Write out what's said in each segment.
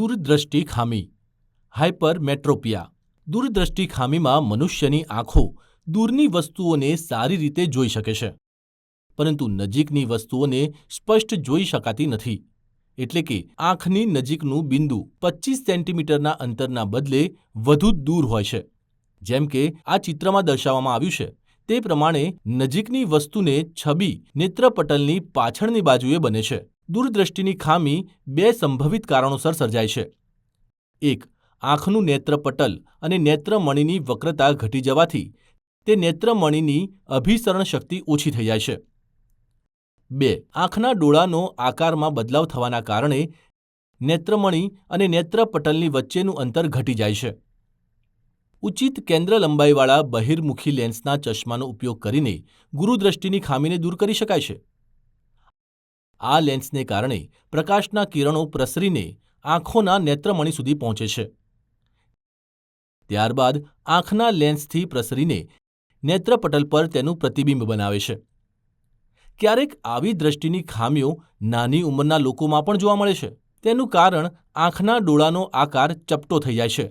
દૂરદ્રષ્ટિ ખામી હાઇપરમેટ્રોપિયા। દૂરદ્રષ્ટિ ખામીમાં મનુષ્યની આંખો દૂરની વસ્તુઓને સારી રીતે જોઈ શકે છે, પરંતુ નજીકની વસ્તુઓને સ્પષ્ટ જોઈ શકાતી નથી। એટલે કે આંખની નજીકનું બિંદુ 25 સેન્ટીમીટરના અંતરના બદલે વધુ દૂર હોય છે। જેમ કે આ ચિત્રમાં દર્શાવવામાં આવ્યું છે તે પ્રમાણે નજીકની વસ્તુને છબી નેત્રપટલની પાછળની બાજુએ બને છે। દૂરદ્રષ્ટિની ખામી બે સંભવિત કારણોસર સર્જાય છે। એક, આંખનું નેત્રપટલ અને નેત્રમણીની વક્રતા ઘટી જવાથી તે નેત્રમણીની અભિસરણ શક્તિ ઓછી થઈ જાય છે। 2, આંખના ડોળાનો આકારમાં બદલાવ થવાના કારણે નેત્રમણી અને નેત્રપટલની વચ્ચેનું અંતર ઘટી જાય છે। ઉચિત કેન્દ્ર લંબાઈવાળા બહિર્મુખી લેન્સના ચશ્માનો ઉપયોગ કરીને ગુરુદ્રષ્ટિની ખામીને દૂર કરી શકાય છે। આ લેન્સને કારણે પ્રકાશના કિરણો પ્રસરીને આંખોના નેત્રમણી સુધી પહોંચે છે। ત્યારબાદ આંખના લેન્સથી પ્રસરીને નેત્રપટલ પર તેનું પ્રતિબિંબ બનાવે છે। ક્યારેક આવી દ્રષ્ટિની ખામીઓ નાની ઉંમરના લોકોમાં પણ જોવા મળે છે। તેનું કારણ આંખના ડોળાનો આકાર ચપટો થઈ જાય છે।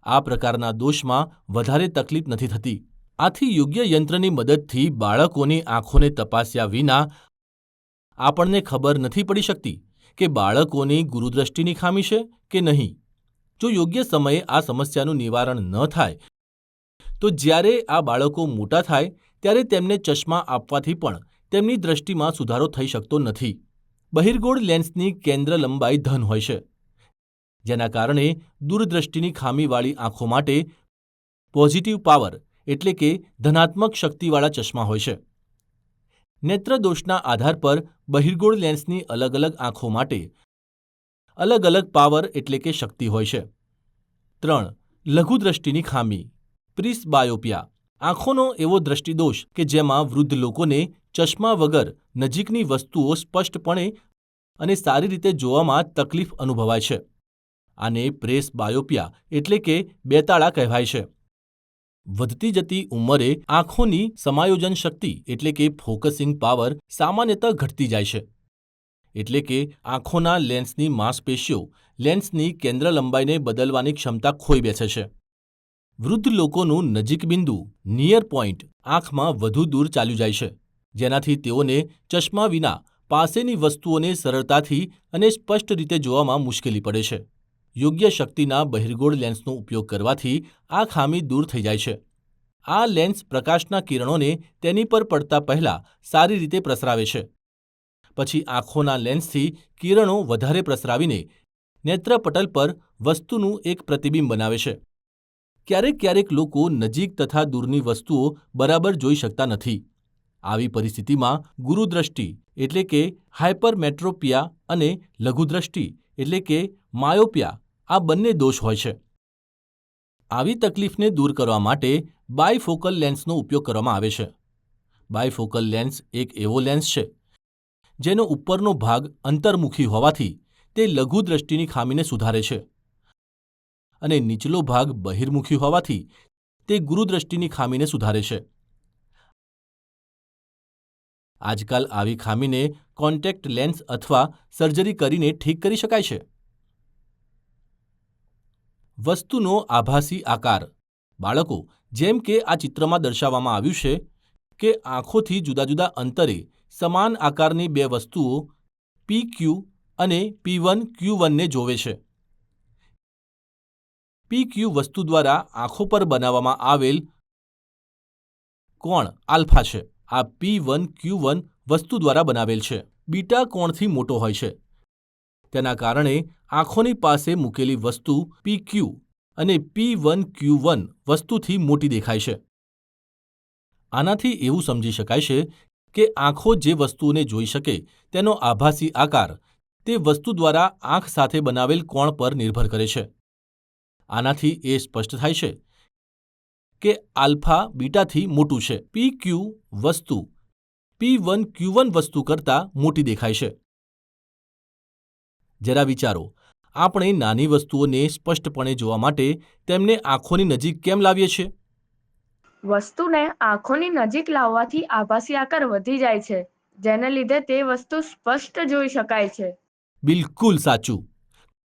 આ પ્રકારના દોષમાં વધારે તકલીફ નથી થતી। આથી યોગ્ય યંત્રની મદદથી બાળકોની આંખોને તપાસ્યા વિના આપણને ખબર નથી પડી શકતી કે બાળકોની ગુરુદ્રષ્ટિની ખામી છે કે નહીં। જો યોગ્ય સમયે આ સમસ્યાનું નિવારણ ન થાય તો જ્યારે આ બાળકો મોટા થાય ત્યારે તેમને ચશ્મા આપવાથી પણ તેમની દ્રષ્ટિમાં સુધારો થઈ શકતો નથી। બહિર્ગોળ લેન્સની કેન્દ્ર લંબાઈ ધન હોય છે, જેના કારણે દૂરદ્રષ્ટિની ખામીવાળી આંખો માટે પોઝિટિવ પાવર એટલે કે ધનાત્મક શક્તિવાળા ચશ્મા હોય છે। નેત્રદોષના આધાર પર બહિર્ગોળ લેન્સની અલગ અલગ આંખો માટે અલગ અલગ પાવર એટલે કે શક્તિ હોય છે। 3, લઘુદ્રષ્ટિની ખામી પ્રિસ્બાયોપિયા આંખોનો એવો દ્રષ્ટિદોષ કે જેમાં વૃદ્ધ લોકોને ચશ્મા વગર નજીકની વસ્તુઓ સ્પષ્ટપણે અને સારી રીતે જોવામાં તકલીફ અનુભવાય છે। આને પ્રેસબાયોપિયા એટલે કે બેતાળા કહેવાય છે। વધતી જતી ઉંમરે આંખોની સમાયોજન શક્તિ એટલે કે ફોકસિંગ પાવર સામાન્યતઃ ઘટતી જાય છે। એટલે કે આંખોના લેન્સની માંસપેશીઓ લેન્સની કેન્દ્ર લંબાઈને બદલવાની ક્ષમતા ખોઈ બેસે છે। વૃદ્ધ લોકોનું નજીક બિંદુ નિયર પોઈન્ટ આંખમાં વધુ દૂર ચાલ્યું જાય છે, જેનાથી તેઓને ચશ્મા વિના પાસેની વસ્તુઓને સરળતાથી અને સ્પષ્ટ રીતે જોવામાં મુશ્કેલી પડે છે। યોગ્ય શક્તિના બહિર્ગોળ લેન્સનો ઉપયોગ કરવાથી આ ખામી દૂર થઈ જાય છે। આ લેન્સ પ્રકાશના કિરણોને તેની પર પડતા પહેલા સારી રીતે પ્રસરાવે છે, પછી આંખોના લેન્સથી કિરણો વધારે પ્રસરાવીને નેત્રપટલ પર વસ્તુનું એક પ્રતિબિંબ બનાવે છે। ક્યારેક લોકો નજીક તથા દૂરની વસ્તુઓ બરાબર જોઈ શકતા નથી। આવી પરિસ્થિતિમાં ગુરુદ્રષ્ટિ એટલે કે હાઇપરમેટ્રોપિયા અને લઘુદ્રષ્ટિ એટલે કે માયોપિયા આ બંને દોષ હોય છે। આવી તકલીફને દૂર કરવા માટે બાયફોકલ લેન્સનો ઉપયોગ કરવામાં આવે છે। બાયફોકલ લેન્સ એક એવો લેન્સ છે જેનો ઉપરનો ભાગ અંતર્મુખી હોવાથી તે લઘુદ્રષ્ટિની ખામીને સુધારે છે અને નીચલો ભાગ બહિર્મુખી હોવાથી તે ગુરુદ્રષ્ટિની ખામીને સુધારે છે। આજકાલ આવી ખામીને કોન્ટેક્ટ લેન્સ અથવા સર્જરી કરીને ઠીક કરી શકાય છે। વસ્તુનો આભાસી આકાર બાળકો, જેમ કે આ ચિત્રમાં દર્શાવવામાં આવ્યું છે કે આંખોથી જુદા જુદા અંતરે સમાન આકારની બે વસ્તુઓ PQ અને P1Q1 ને જોવે છે। PQ વસ્તુ દ્વારા આંખો પર બનાવવામાં આવેલ કોણ આલ્ફા છે। આ P1Q1 વસ્તુ દ્વારા બનાવેલ છે। બીટા કોણથી મોટો હોય છે, તેના કારણે આંખોની પાસે મૂકેલી વસ્તુ PQ અને P1Q1 વસ્તુથી મોટી દેખાય છે। આનાથી એવું સમજી શકાય છે કે આંખો જે વસ્તુઓને જોઈ શકે તેનો આભાસી આકાર તે વસ્તુ દ્વારા આંખ સાથે બનાવેલ કોણ પર નિર્ભર કરે છે। આનાથી એ સ્પષ્ટ થાય છે કે આલ્ફા બીટાથી મોટું છે। PQ વસ્તુ P1Q1 વસ્તુ કરતાં મોટી દેખાય છે। જરા વિચારો, આપણે નાની વસ્તુઓને સ્પષ્ટપણે જોવા માટે તેમને આંખોની નજીક કેમ લાવીએ છીએ? વસ્તુને આંખોની નજીક લાવવાથી આભાસી આકાર વધી જાય છે, જેને લીધે તે વસ્તુ સ્પષ્ટ જોઈ શકાય છે। બિલકુલ સાચું।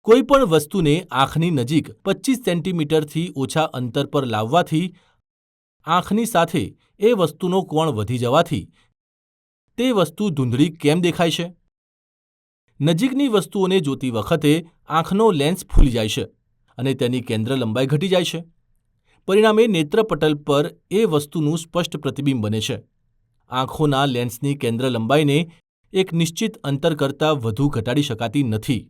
કોઈ પણ વસ્તુને આંખની નજીક 25 સેન્ટીમીટરથી ઓછા અંતર પર લાવવાથી આંખની સાથે એ વસ્તુનો કોણ વધી જવાથી તે વસ્તુ ધૂંધળી કેમ દેખાય છે? નજીકની વસ્તુઓને જોતી વખતે આંખનો લેન્સ ફૂલી જાય છે અને તેની કેન્દ્ર લંબાઈ ઘટી જાય છે. પરિણામે નેત્રપટલ પર એ વસ્તુનું સ્પષ્ટ પ્રતિબિંબ બને છે. આંખોના લેન્સની કેન્દ્ર લંબાઈને એક નિશ્ચિત અંતર કરતાં વધુ ઘટાડી શકાતી નથી.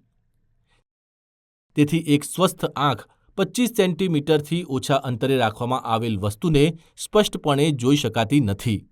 તેથી એક સ્વસ્થ આંખ 25 સેન્ટીમીટરથી ઓછા અંતરે રાખવામાં આવેલ વસ્તુને સ્પષ્ટપણે જોઈ શકાતી નથી.